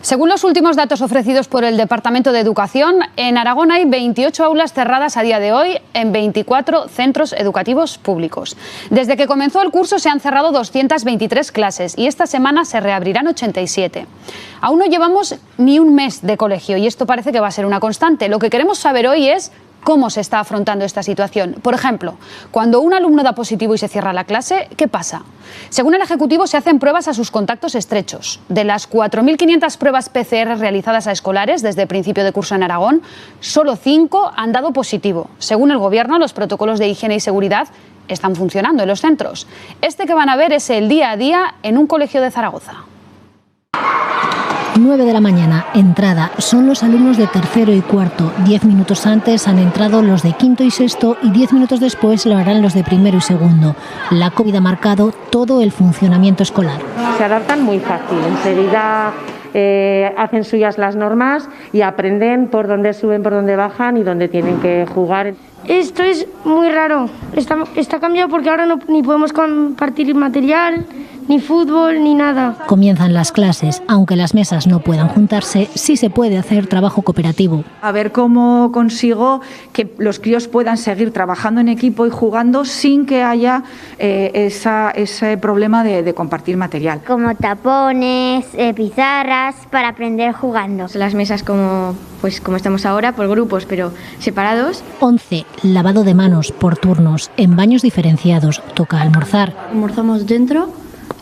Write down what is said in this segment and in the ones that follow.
Según los últimos datos ofrecidos por el Departamento de Educación, en Aragón hay 28 aulas cerradas a día de hoy en 24 centros educativos públicos. Desde que comenzó el curso se han cerrado 223 clases y esta semana se reabrirán 87. Aún no llevamos ni un mes de colegio y esto parece que va a ser una constante. Lo que queremos saber hoy es ¿cómo se está afrontando esta situación? Por ejemplo, cuando un alumno da positivo y se cierra la clase, ¿qué pasa? Según el Ejecutivo, se hacen pruebas a sus contactos estrechos. De las 4.500 pruebas PCR realizadas a escolares desde el principio de curso en Aragón, solo 5 han dado positivo. Según el Gobierno, los protocolos de higiene y seguridad están funcionando en los centros. Este que van a ver es el día a día en un colegio de Zaragoza. 9 de la mañana, entrada. Son los alumnos de tercero y cuarto. 10 minutos antes han entrado los de quinto y sexto y 10 minutos después lo harán los de primero y segundo. La COVID ha marcado todo el funcionamiento escolar. Se adaptan muy fácil, enseguida hacen suyas las normas y aprenden por dónde suben, por dónde bajan y dónde tienen que jugar. Esto es muy raro, está cambiado porque ahora ni podemos compartir material, ni fútbol, ni nada. Comienzan las clases, aunque las mesas no puedan juntarse, sí se puede hacer trabajo cooperativo. A ver cómo consigo que los críos puedan seguir trabajando en equipo y jugando sin que haya ese problema de compartir material. Como tapones, pizarras, para aprender jugando. Las mesas como estamos ahora, por grupos, pero separados. 11. Lavado de manos por turnos, en baños diferenciados. Toca almorzar. Almorzamos dentro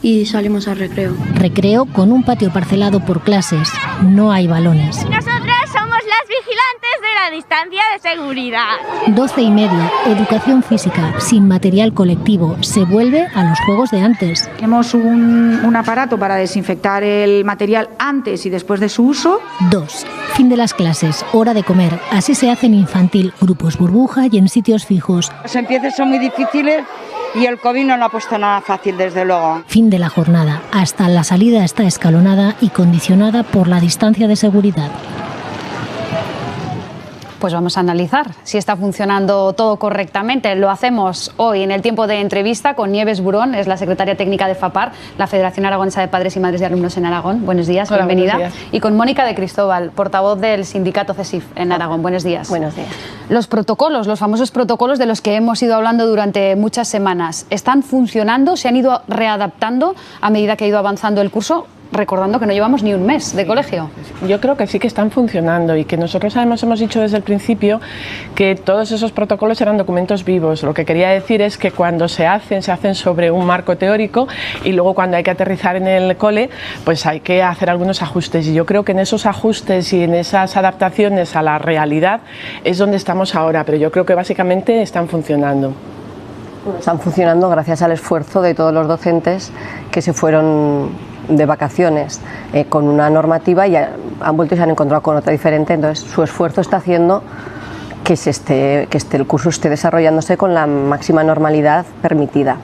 y salimos al recreo. Recreo con un patio parcelado por clases. No hay balones. Nosotras somos las vigilantes de la distancia de seguridad. 12:30. Educación física, sin material colectivo. Se vuelve a los juegos de antes. Tenemos un aparato para desinfectar el material antes y después de su uso. 2. Fin de las clases, hora de comer. Así se hace en infantil, grupos burbuja y en sitios fijos. Los empieces son muy difíciles y el COVID no lo ha puesto nada fácil, desde luego. Fin de la jornada. Hasta la salida está escalonada y condicionada por la distancia de seguridad. Pues vamos a analizar si está funcionando todo correctamente. Lo hacemos hoy en el tiempo de entrevista con Nieves Burón, es la secretaria técnica de FAPAR, la Federación Aragonesa de Padres y Madres de Alumnos en Aragón. Buenos días, Hola, bienvenida. buenos días. Y con Mónica de Cristóbal, portavoz del sindicato CESIF en Aragón. Buenos días. Buenos días. Los protocolos, los famosos protocolos de los que hemos ido hablando durante muchas semanas, ¿están funcionando? ¿Se han ido readaptando a medida que ha ido avanzando el curso? Recordando que no llevamos ni un mes de colegio. Yo creo que sí que están funcionando y que nosotros además hemos dicho desde el principio que todos esos protocolos eran documentos vivos. Lo que quería decir es que cuando se hacen sobre un marco teórico y luego cuando hay que aterrizar en el cole, pues hay que hacer algunos ajustes. Y yo creo que en esos ajustes y en esas adaptaciones a la realidad es donde estamos ahora, pero yo creo que básicamente están funcionando. Están funcionando gracias al esfuerzo de todos los docentes que se fueron de vacaciones con una normativa y han vuelto y se han encontrado con otra diferente, entonces su esfuerzo está haciendo que el curso esté desarrollándose con la máxima normalidad permitida.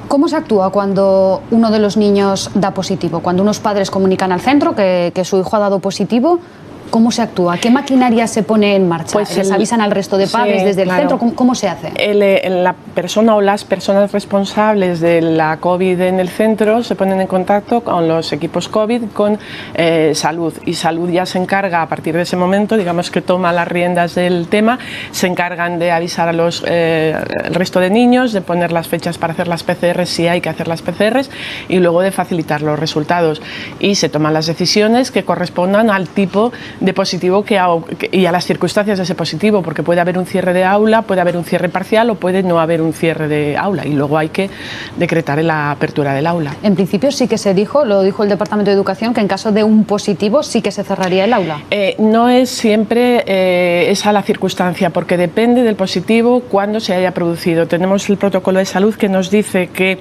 ¿Cómo se actúa cuando uno de los niños da positivo? Cuando unos padres comunican al centro que su hijo ha dado positivo, ¿cómo se actúa? ¿Qué maquinaria se pone en marcha? Pues ¿Les avisan al resto de padres desde el centro? ¿Cómo se hace? La persona o las personas responsables de la COVID en el centro se ponen en contacto con los equipos COVID, con salud, y salud ya se encarga a partir de ese momento, digamos que toma las riendas del tema, se encargan de avisar a el resto de niños, de poner las fechas para hacer las PCR si hay que hacer las PCR y luego de facilitar los resultados, y se toman las decisiones que correspondan al tipo de positivo y a las circunstancias de ese positivo, porque puede haber un cierre de aula, puede haber un cierre parcial o puede no haber un cierre de aula, y luego hay que decretar la apertura del aula. En principio sí que se dijo, lo dijo el Departamento de Educación, que en caso de un positivo sí que se cerraría el aula. No es siempre esa la circunstancia, porque depende del positivo cuándo se haya producido. Tenemos el protocolo de salud que nos dice que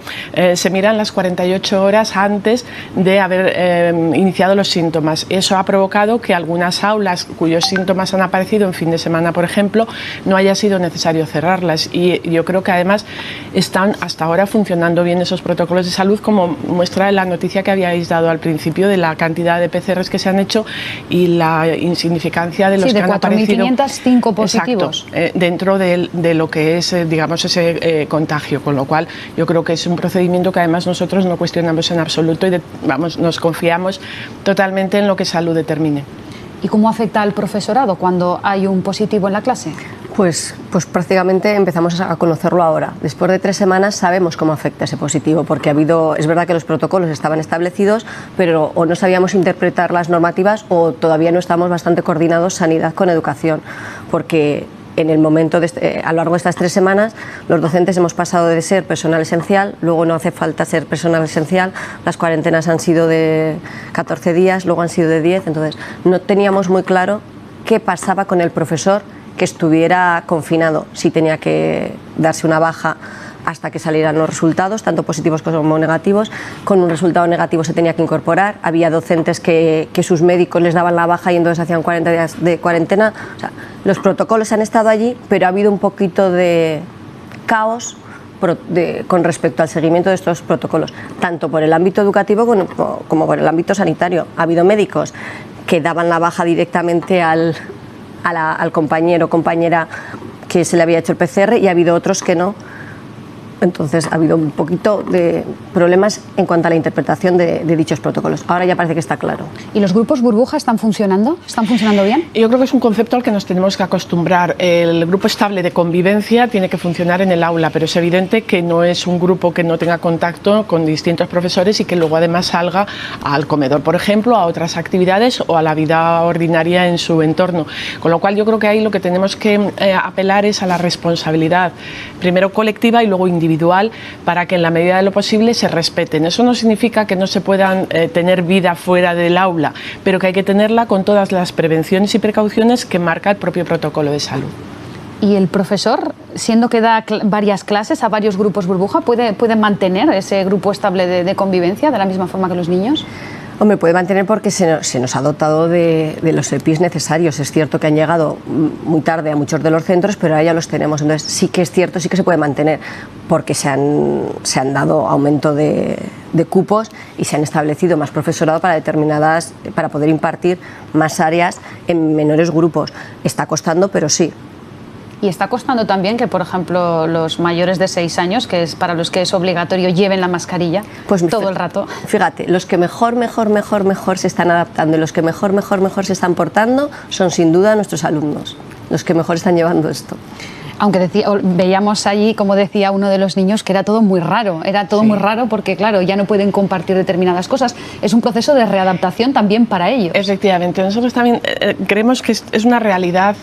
se miran las 48 horas antes de haber iniciado los síntomas. Eso ha provocado que algunas algunas aulas cuyos síntomas han aparecido en fin de semana, por ejemplo, no haya sido necesario cerrarlas. Y yo creo que además están hasta ahora funcionando bien esos protocolos de salud, como muestra la noticia que habíais dado al principio de la cantidad de PCRs que se han hecho y la insignificancia de los que han aparecido. 4.505 positivos. Exacto, dentro de lo que es, digamos, ese contagio, con lo cual yo creo que es un procedimiento que además nosotros no cuestionamos en absoluto y nos confiamos totalmente en lo que salud determine. ¿Y cómo afecta al profesorado cuando hay un positivo en la clase? Pues prácticamente empezamos a conocerlo ahora. Después de 3 semanas sabemos cómo afecta ese positivo, porque es verdad que los protocolos estaban establecidos, pero o no sabíamos interpretar las normativas o todavía no estamos bastante coordinados sanidad con educación, porque en el momento a lo largo de estas 3 semanas los docentes hemos pasado de ser personal esencial, luego no hace falta ser personal esencial, las cuarentenas han sido de 14 días, luego han sido de 10, entonces no teníamos muy claro qué pasaba con el profesor que estuviera confinado, si tenía que darse una baja hasta que salieran los resultados, tanto positivos como negativos. Con un resultado negativo se tenía que incorporar, había docentes que sus médicos les daban la baja y entonces hacían 40 días de cuarentena. O sea, los protocolos han estado allí, pero ha habido un poquito de caos con respecto al seguimiento de estos protocolos, tanto por el ámbito educativo como por el ámbito sanitario. Ha habido médicos que daban la baja directamente al compañero o compañera que se le había hecho el PCR y ha habido otros que no. Entonces ha habido un poquito de problemas en cuanto a la interpretación de dichos protocolos. Ahora ya parece que está claro. ¿Y los grupos burbuja están funcionando? ¿Están funcionando bien? Yo creo que es un concepto al que nos tenemos que acostumbrar. El grupo estable de convivencia tiene que funcionar en el aula, pero es evidente que no es un grupo que no tenga contacto con distintos profesores y que luego además salga al comedor, por ejemplo, a otras actividades o a la vida ordinaria en su entorno. Con lo cual yo creo que ahí lo que tenemos que apelar es a la responsabilidad, primero colectiva y luego individual, para que en la medida de lo posible se respeten. Eso no significa que no se puedan tener vida fuera del aula, pero que hay que tenerla con todas las prevenciones y precauciones que marca el propio protocolo de salud. ¿Y el profesor, siendo que da varias clases a varios grupos burbuja, puede mantener ese grupo estable de convivencia de la misma forma que los niños? Hombre, puede mantener porque se nos ha dotado de los EPIs necesarios. Es cierto que han llegado muy tarde a muchos de los centros, pero ahora ya los tenemos. Entonces sí que es cierto, sí que se puede mantener, porque se han dado aumento de cupos y se han establecido más profesorado para poder impartir más áreas en menores grupos. Está costando, pero sí. Y está costando también que, por ejemplo, los mayores de 6 años, que es para los que es obligatorio, lleven la mascarilla todo el rato. Fíjate, los que mejor se están adaptando y los que mejor se están portando son sin duda nuestros alumnos, los que mejor están llevando esto. Aunque veíamos allí, como decía uno de los niños, que era todo muy raro. Era todo muy raro porque, claro, ya no pueden compartir determinadas cosas. Es un proceso de readaptación también para ellos. Efectivamente. Nosotros también creemos que es una realidad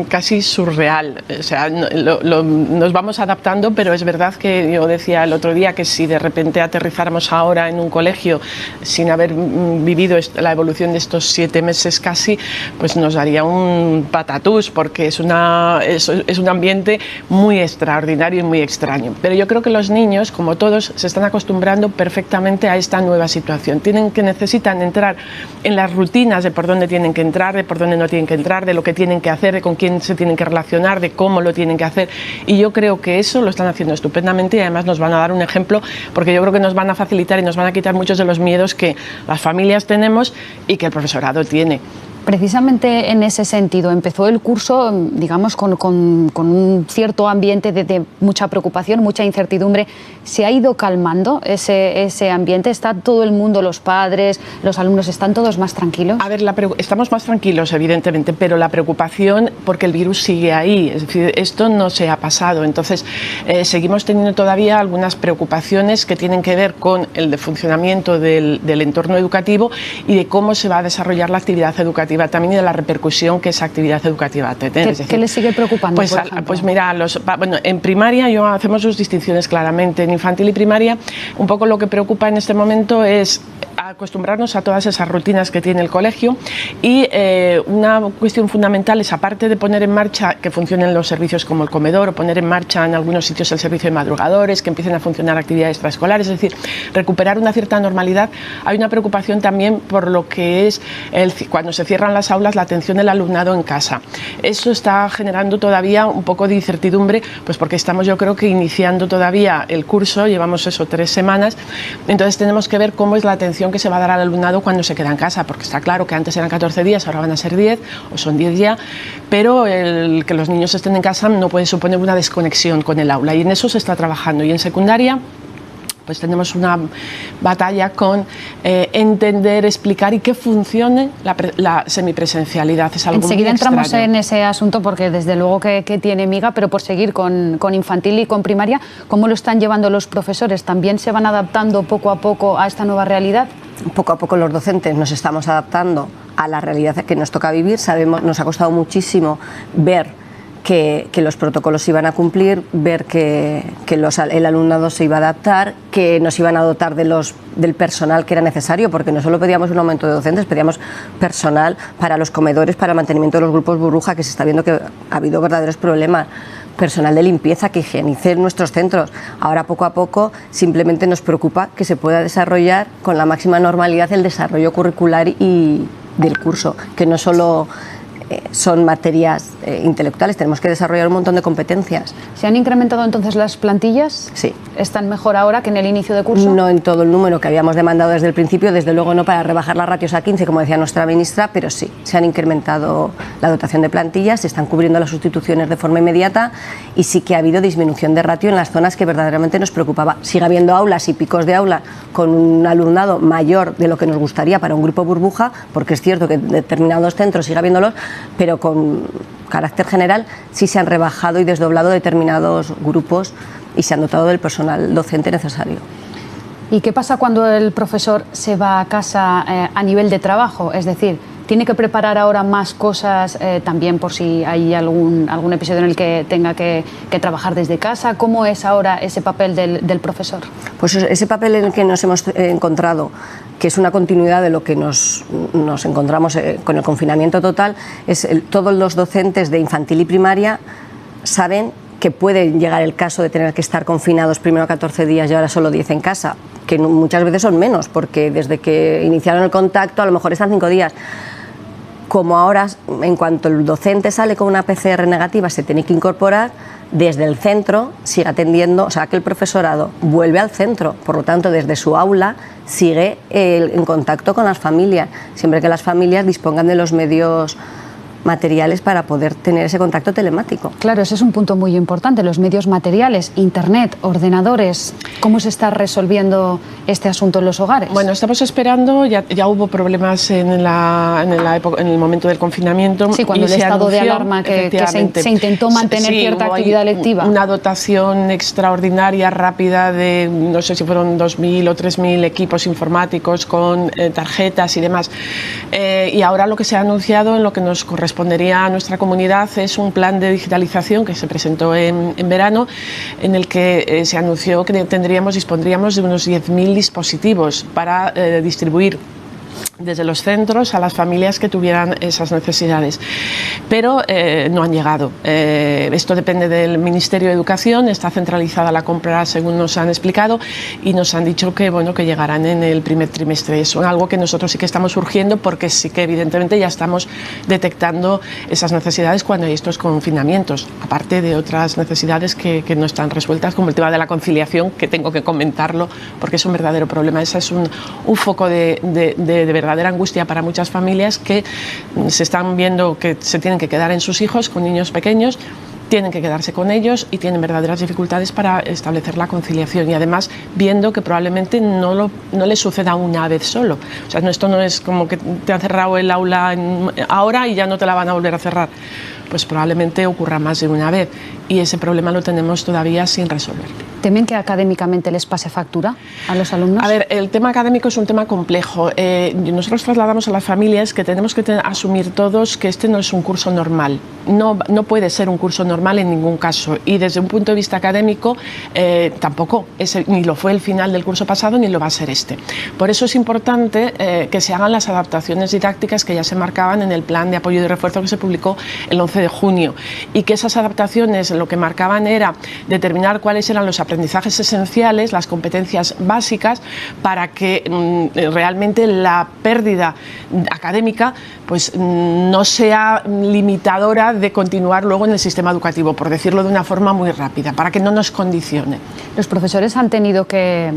casi surreal. O sea, nos vamos adaptando, pero es verdad que yo decía el otro día que si de repente aterrizáramos ahora en un colegio sin haber vivido la evolución de estos 7 meses casi, pues nos daría un patatús, porque es un ambiente muy extraordinario y muy extraño. Pero yo creo que los niños, como todos, se están acostumbrando perfectamente a esta nueva situación. Necesitan entrar en las rutinas de por dónde tienen que entrar, de por dónde no tienen que entrar, de lo que tienen que hacer, de con quién se tienen que relacionar, de cómo lo tienen que hacer. Y yo creo que eso lo están haciendo estupendamente y además nos van a dar un ejemplo, porque yo creo que nos van a facilitar y nos van a quitar muchos de los miedos que las familias tenemos y que el profesorado tiene. Precisamente en ese sentido, empezó el curso, digamos, con un cierto ambiente de mucha preocupación, mucha incertidumbre. ¿Se ha ido calmando ese ambiente? ¿Está todo el mundo, los padres, los alumnos, están todos más tranquilos? A ver, estamos más tranquilos, evidentemente, pero la preocupación porque el virus sigue ahí. Es decir, esto no se ha pasado. Entonces, seguimos teniendo todavía algunas preocupaciones que tienen que ver con el funcionamiento del entorno educativo y de cómo se va a desarrollar la actividad educativa también y de la repercusión que esa actividad educativa tiene. ¿Qué les sigue preocupando? Pues mira, en primaria hacemos sus distinciones claramente. En infantil y primaria, un poco lo que preocupa en este momento es acostumbrarnos a todas esas rutinas que tiene el colegio y una cuestión fundamental es, aparte de poner en marcha que funcionen los servicios como el comedor o poner en marcha en algunos sitios el servicio de madrugadores, que empiecen a funcionar actividades extraescolares, es decir, recuperar una cierta normalidad, hay una preocupación también por lo que es cuando se cierran las aulas, la atención del alumnado en casa. Eso está generando todavía un poco de incertidumbre, pues porque estamos, yo creo que iniciando todavía el curso, llevamos eso 3 semanas, entonces tenemos que ver cómo es la atención que se va a dar al alumnado cuando se queda en casa, porque está claro que antes eran 14 días, ahora van a ser 10 o son 10 ya, pero el que los niños estén en casa no puede suponer una desconexión con el aula, y en eso se está trabajando. Y en secundaria pues tenemos una batalla con entender, explicar y que funcione la semipresencialidad. Es algo enseguida muy entramos extraño en ese asunto, porque desde luego que tiene miga, pero por seguir con infantil y con primaria, ¿cómo lo están llevando los profesores? ¿También se van adaptando poco a poco a esta nueva realidad? Poco a poco los docentes nos estamos adaptando a la realidad que nos toca vivir. Sabemos, nos ha costado muchísimo ver que los protocolos se iban a cumplir, ver que el alumnado se iba a adaptar, que nos iban a dotar del personal que era necesario, porque no solo pedíamos un aumento de docentes, pedíamos personal para los comedores, para el mantenimiento de los grupos burbuja, que se está viendo que ha habido verdaderos problemas, personal de limpieza, que higienice nuestros centros. Ahora, poco a poco, simplemente nos preocupa que se pueda desarrollar con la máxima normalidad el desarrollo curricular y del curso, que no solo son materias intelectuales, tenemos que desarrollar un montón de competencias. ¿Se han incrementado entonces las plantillas? Sí. ¿Están mejor ahora que en el inicio de curso? No en todo el número que habíamos demandado desde el principio, desde luego no para rebajar las ratios a 15, como decía nuestra ministra, pero sí, se han incrementado la dotación de plantillas, se están cubriendo las sustituciones de forma inmediata y sí que ha habido disminución de ratio en las zonas que verdaderamente nos preocupaba. Sigue habiendo aulas y picos de aula con un alumnado mayor de lo que nos gustaría para un grupo burbuja, porque es cierto que en determinados centros sigue habiéndolos, pero con carácter general sí se han rebajado y desdoblado determinados grupos y se han dotado del personal docente necesario. ¿Y qué pasa cuando el profesor se va a casa a nivel de trabajo? Es decir, ¿tiene que preparar ahora más cosas también por si hay algún episodio en el que tenga que trabajar desde casa? ¿Cómo es ahora ese papel del profesor? Pues ese papel en el que nos hemos encontrado, que es una continuidad de lo que nos encontramos con el confinamiento total, es todos los docentes de infantil y primaria saben que puede llegar el caso de tener que estar confinados primero 14 días y ahora solo 10 en casa, que muchas veces son menos, porque desde que iniciaron el contacto a lo mejor están 5 días. Como ahora, en cuanto el docente sale con una PCR negativa, se tiene que incorporar, desde el centro sigue atendiendo, o sea que el profesorado vuelve al centro, por lo tanto desde su aula sigue en contacto con las familias, siempre que las familias dispongan de los medios materiales para poder tener ese contacto telemático. Claro, ese es un punto muy importante, los medios materiales, internet, ordenadores. ¿Cómo se está resolviendo este asunto en los hogares? Bueno, estamos esperando, ya hubo problemas en el momento del confinamiento. Sí, cuando el estado de alarma que se intentó mantener cierta actividad lectiva. Una dotación extraordinaria, rápida, de no sé si fueron 2.000 o 3.000 equipos informáticos con tarjetas y demás. Y ahora lo que se ha anunciado, en lo que nos correspondería a nuestra comunidad, es un plan de digitalización que se presentó en verano, en el que se anunció que dispondríamos de unos 10.000 dispositivos para distribuir desde los centros a las familias que tuvieran esas necesidades, pero no han llegado. Esto depende del Ministerio de Educación, está centralizada la compra según nos han explicado y nos han dicho que, bueno, que llegarán en el primer trimestre. Es algo que nosotros sí que estamos urgiendo, porque sí que evidentemente ya estamos detectando esas necesidades cuando hay estos confinamientos, aparte de otras necesidades que no están resueltas, como el tema de la conciliación, que tengo que comentarlo porque es un verdadero problema. Ese es un foco de verdadera angustia para muchas familias que se están viendo que se tienen que quedar en sus hijos con niños pequeños, tienen que quedarse con ellos y tienen verdaderas dificultades para establecer la conciliación, y además viendo que probablemente no les suceda una vez solo. O sea, esto no es como que te han cerrado el aula ahora y ya no te la van a volver a cerrar. Pues probablemente ocurra más de una vez, y ese problema lo tenemos todavía sin resolver. ¿Temen que académicamente les pase factura a los alumnos? A ver, el tema académico es un tema complejo. Nosotros trasladamos a las familias que tenemos que asumir todos que este no es un curso normal. No puede ser un curso normal en ningún caso. Y desde un punto de vista académico tampoco, ni lo fue el final del curso pasado ni lo va a ser este. Por eso es importante que se hagan las adaptaciones didácticas que ya se marcaban en el plan de apoyo y refuerzo que se publicó el 11 de junio. Y que esas adaptaciones lo que marcaban era determinar cuáles eran los aprendizajes esenciales, las competencias básicas, para que realmente la pérdida académica pues no sea limitadora de continuar luego en el sistema educativo, por decirlo de una forma muy rápida, para que no nos condicione. Los profesores han tenido que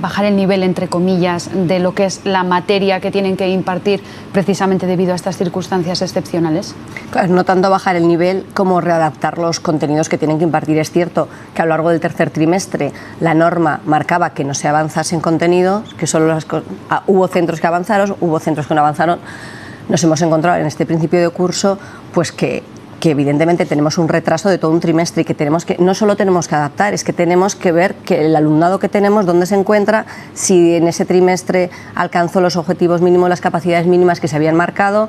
bajar el nivel, entre comillas, de lo que es la materia que tienen que impartir precisamente debido a estas circunstancias excepcionales. Claro, no tanto bajar el nivel como readaptar los contenidos que tienen que impartir. Es cierto que a lo largo del tercer trimestre la norma marcaba que no se avanzase en contenidos, que solo hubo centros que avanzaron, hubo centros que no avanzaron. Nos hemos encontrado en este principio de curso pues que evidentemente tenemos un retraso de todo un trimestre y que no solo tenemos que adaptar, es que tenemos que ver que el alumnado que tenemos, dónde se encuentra, si en ese trimestre alcanzó los objetivos mínimos, las capacidades mínimas que se habían marcado,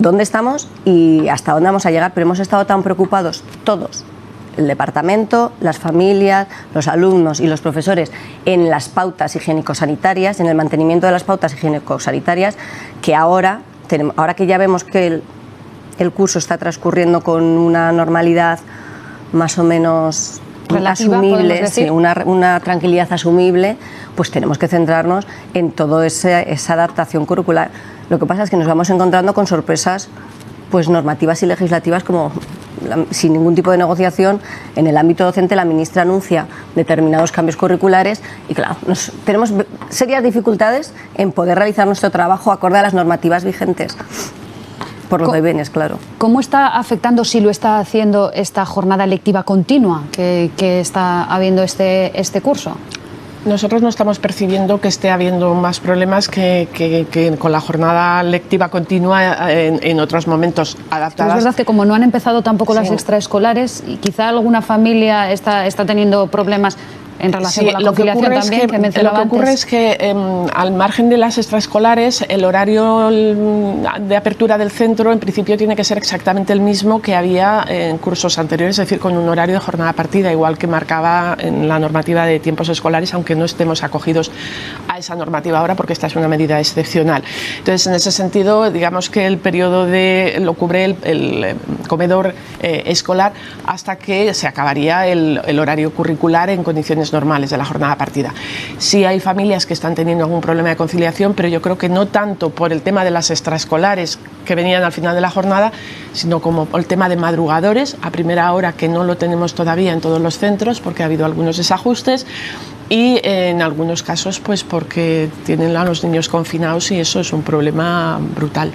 dónde estamos y hasta dónde vamos a llegar. Pero hemos estado tan preocupados todos, el departamento, las familias, los alumnos y los profesores, en las pautas higiénico-sanitarias, en el mantenimiento de las pautas higiénico-sanitarias, que ahora que ya vemos que el curso está transcurriendo con una normalidad más o menos relativa, asumible, sí, una tranquilidad asumible, pues tenemos que centrarnos en toda esa adaptación curricular. Lo que pasa es que nos vamos encontrando con sorpresas pues normativas y legislativas, como sin ningún tipo de negociación en el ámbito docente la ministra anuncia determinados cambios curriculares y claro, tenemos serias dificultades en poder realizar nuestro trabajo acorde a las normativas vigentes. Por los vaivenes, claro. ¿Cómo está afectando, si lo está haciendo, esta jornada lectiva continua que está habiendo este curso? Nosotros no estamos percibiendo que esté habiendo más problemas que con la jornada lectiva continua en otros momentos adaptadas. Es verdad que como no han empezado tampoco las extraescolares y quizá alguna familia está teniendo problemas en relación con la conciliación también, que mencionaba antes. Lo que ocurre es que al margen de las extraescolares, el horario de apertura del centro en principio tiene que ser exactamente el mismo que había en cursos anteriores, es decir, con un horario de jornada partida, igual que marcaba en la normativa de tiempos escolares, aunque no estemos acogidos a esa normativa ahora porque esta es una medida excepcional. Entonces, en ese sentido, digamos que el periodo lo cubre el comedor escolar hasta que se acabaría el horario curricular en condiciones normales de la jornada partida. Sí hay familias que están teniendo algún problema de conciliación, pero yo creo que no tanto por el tema de las extraescolares que venían al final de la jornada, sino como por el tema de madrugadores a primera hora, que no lo tenemos todavía en todos los centros porque ha habido algunos desajustes, y en algunos casos pues porque tienen a los niños confinados y eso es un problema brutal.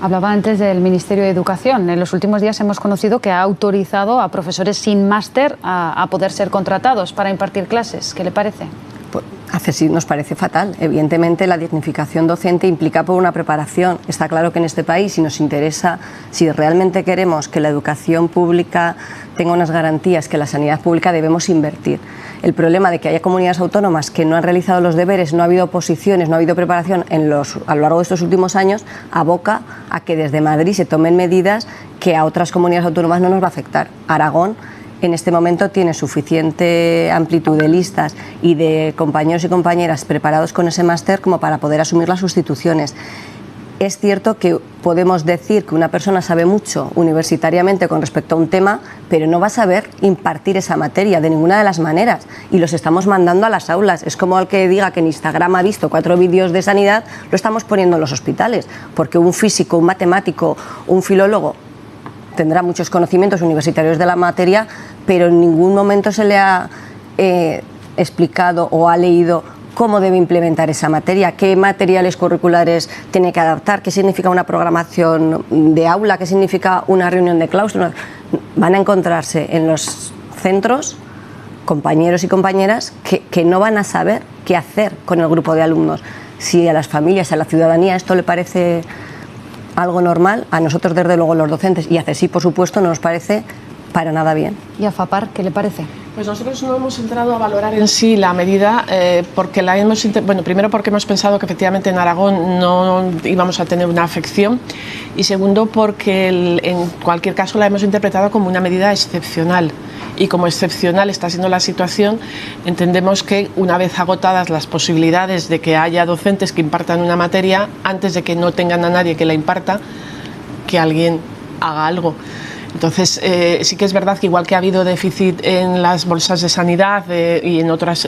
Hablaba antes del Ministerio de Educación. En los últimos días hemos conocido que ha autorizado a profesores sin máster a poder ser contratados para impartir clases. ¿Qué le parece? Pues, sí, nos parece fatal. Evidentemente, la dignificación docente implica por una preparación. Está claro que en este país, si nos interesa, si realmente queremos que la educación pública tenga unas garantías, que la sanidad pública, debemos invertir. El problema de que haya comunidades autónomas que no han realizado los deberes, no ha habido oposiciones, no ha habido preparación a lo largo de estos últimos años, aboca a que desde Madrid se tomen medidas que a otras comunidades autónomas no nos va a afectar. Aragón en este momento tiene suficiente amplitud de listas y de compañeros y compañeras preparados con ese máster como para poder asumir las sustituciones. Es cierto que podemos decir que una persona sabe mucho universitariamente con respecto a un tema, pero no va a saber impartir esa materia de ninguna de las maneras y los estamos mandando a las aulas. Es como el que diga que en Instagram ha visto 4 vídeos de sanidad, lo estamos poniendo en los hospitales, porque un físico, un matemático, un filólogo tendrá muchos conocimientos universitarios de la materia, pero en ningún momento se le ha explicado o ha leído cómo debe implementar esa materia, qué materiales curriculares tiene que adaptar, qué significa una programación de aula, qué significa una reunión de claustro. Van a encontrarse en los centros compañeros y compañeras que no van a saber qué hacer con el grupo de alumnos. Si a las familias, a la ciudadanía esto le parece algo normal, a nosotros desde luego los docentes y a CSIC por supuesto no nos parece para nada bien. ¿Y a FAPAR qué le parece? Pues nosotros no hemos entrado a valorar en sí la medida porque primero porque hemos pensado que efectivamente en Aragón no íbamos a tener una afección y segundo porque en cualquier caso la hemos interpretado como una medida excepcional y como excepcional está siendo la situación, entendemos que una vez agotadas las posibilidades de que haya docentes que impartan una materia, antes de que no tengan a nadie que la imparta, que alguien haga algo. Entonces, sí que es verdad que igual que ha habido déficit en las bolsas de sanidad y en otros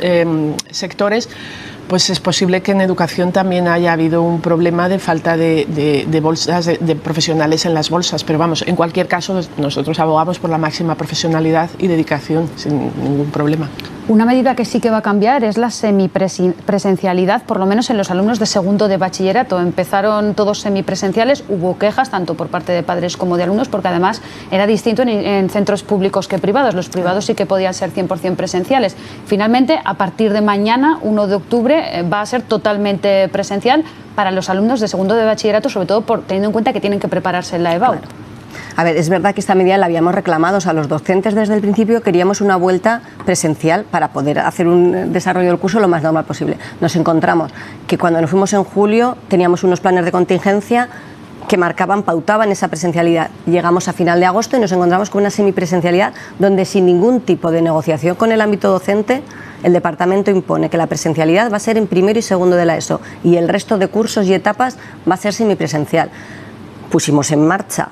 sectores, pues es posible que en educación también haya habido un problema de falta de bolsas, de profesionales en las bolsas. Pero vamos, en cualquier caso, nosotros abogamos por la máxima profesionalidad y dedicación, sin ningún problema. Una medida que sí que va a cambiar es la semipresencialidad, por lo menos en los alumnos de segundo de bachillerato. Empezaron todos semipresenciales, hubo quejas tanto por parte de padres como de alumnos, porque además era distinto en centros públicos que privados. Los privados sí que podían ser 100% presenciales. Finalmente, a partir de mañana, 1 de octubre, va a ser totalmente presencial para los alumnos de segundo de bachillerato, sobre todo teniendo en cuenta que tienen que prepararse en la EBAU. Claro. A ver, es verdad que esta medida la habíamos reclamado, o sea, los docentes desde el principio queríamos una vuelta presencial para poder hacer un desarrollo del curso lo más normal posible. Nos encontramos que cuando nos fuimos en julio teníamos unos planes de contingencia que pautaban esa presencialidad. Llegamos a final de agosto y nos encontramos con una semipresencialidad donde sin ningún tipo de negociación con el ámbito docente, el departamento impone que la presencialidad va a ser en primero y segundo de la ESO y el resto de cursos y etapas va a ser semipresencial. Pusimos en marcha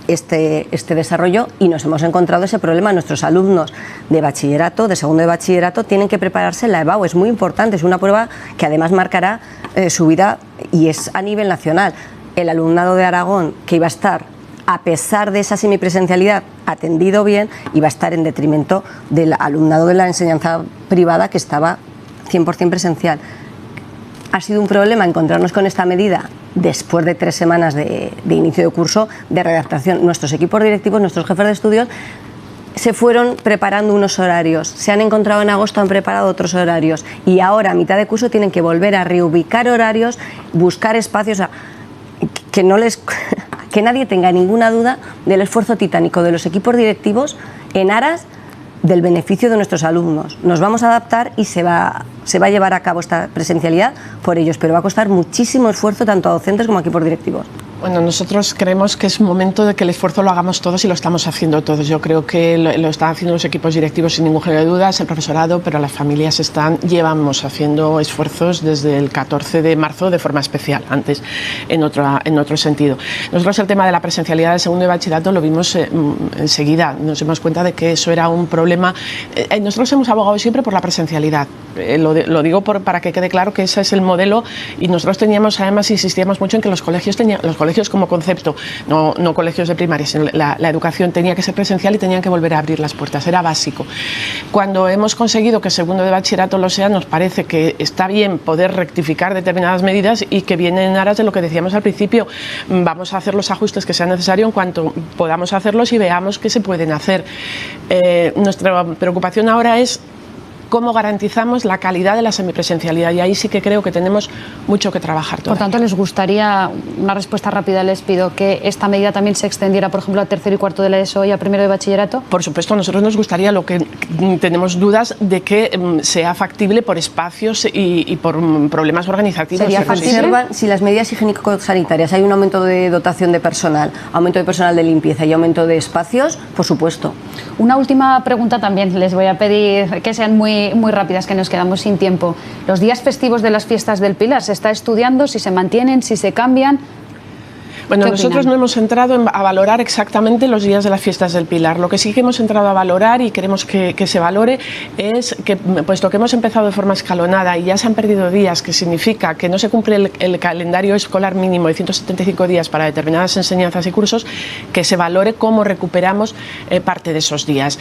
este desarrollo y nos hemos encontrado ese problema. Nuestros alumnos de bachillerato, de segundo de bachillerato, tienen que prepararse en la EBAU. Es muy importante, es una prueba que además marcará su vida y es a nivel nacional. El alumnado de Aragón, que iba a estar, a pesar de esa semipresencialidad, atendido bien, iba a estar en detrimento del alumnado de la enseñanza privada que estaba 100% presencial. Ha sido un problema encontrarnos con esta medida después de 3 semanas de inicio de curso, de redactación. Nuestros equipos directivos, nuestros jefes de estudios, se fueron preparando unos horarios. Se han encontrado en agosto, han preparado otros horarios. Y ahora, a mitad de curso, tienen que volver a reubicar horarios, buscar espacios, que nadie tenga ninguna duda del esfuerzo titánico de los equipos directivos en aras del beneficio de nuestros alumnos. Nos vamos a adaptar y se va a llevar a cabo esta presencialidad por ellos, pero va a costar muchísimo esfuerzo tanto a docentes como a equipos directivos. Bueno, nosotros creemos que es un momento de que el esfuerzo lo hagamos todos y lo estamos haciendo todos. Yo creo que lo están haciendo los equipos directivos sin ningún género de dudas, el profesorado, pero las familias llevamos haciendo esfuerzos desde el 14 de marzo de forma especial, antes en otro sentido. Nosotros el tema de la presencialidad del segundo de bachillerato lo vimos enseguida, nos dimos cuenta de que eso era un problema. Nosotros hemos abogado siempre por la presencialidad, lo digo para que quede claro que ese es el modelo y nosotros además insistíamos mucho en que los colegios como concepto, no colegios de primaria, sino la educación tenía que ser presencial y tenían que volver a abrir las puertas, era básico. Cuando hemos conseguido que segundo de bachillerato lo sea, nos parece que está bien poder rectificar determinadas medidas y que vienen en aras de lo que decíamos al principio. Vamos a hacer los ajustes que sean necesarios en cuanto podamos hacerlos y veamos qué se pueden hacer. Nuestra preocupación ahora es cómo garantizamos la calidad de la semipresencialidad y ahí sí que creo que tenemos mucho que trabajar todavía. Por tanto, ¿les gustaría, una respuesta rápida les pido, que esta medida también se extendiera, por ejemplo, a tercero y cuarto de la ESO y a primero de bachillerato? Por supuesto, a nosotros nos gustaría, lo que tenemos dudas de que sea factible por espacios y por problemas organizativos. ¿Sería factible? Si las medidas higiénico-sanitarias, hay un aumento de dotación de personal, aumento de personal de limpieza y aumento de espacios, por supuesto. Una última pregunta también, les voy a pedir que sean muy rápidas, que nos quedamos sin tiempo. Los días festivos de las fiestas del Pilar, ¿se está estudiando si se mantienen, si se cambian? Bueno, nosotros no hemos entrado a valorar exactamente los días de las fiestas del Pilar. Lo que sí que hemos entrado a valorar y queremos que se valore es que, puesto que hemos empezado de forma escalonada y ya se han perdido días, que significa que no se cumple el calendario escolar mínimo de 175 días para determinadas enseñanzas y cursos, que se valore cómo recuperamos parte de esos días.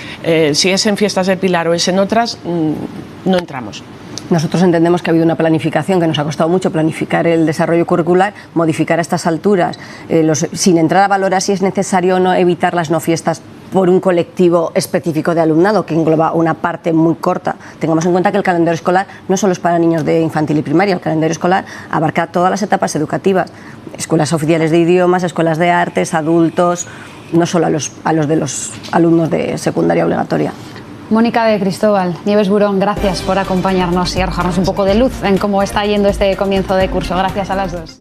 Si es en fiestas del Pilar o es en otras, no entramos. Nosotros entendemos que ha habido una planificación, que nos ha costado mucho planificar el desarrollo curricular, modificar a estas alturas, sin entrar a valorar si es necesario o no evitar las no fiestas por un colectivo específico de alumnado que engloba una parte muy corta. Tengamos en cuenta que el calendario escolar no solo es para niños de infantil y primaria, el calendario escolar abarca todas las etapas educativas, escuelas oficiales de idiomas, escuelas de artes, adultos, no solo a los de los alumnos de secundaria obligatoria. Mónica de Cristóbal, Nieves Burón, gracias por acompañarnos y arrojarnos un poco de luz en cómo está yendo este comienzo de curso. Gracias a las dos.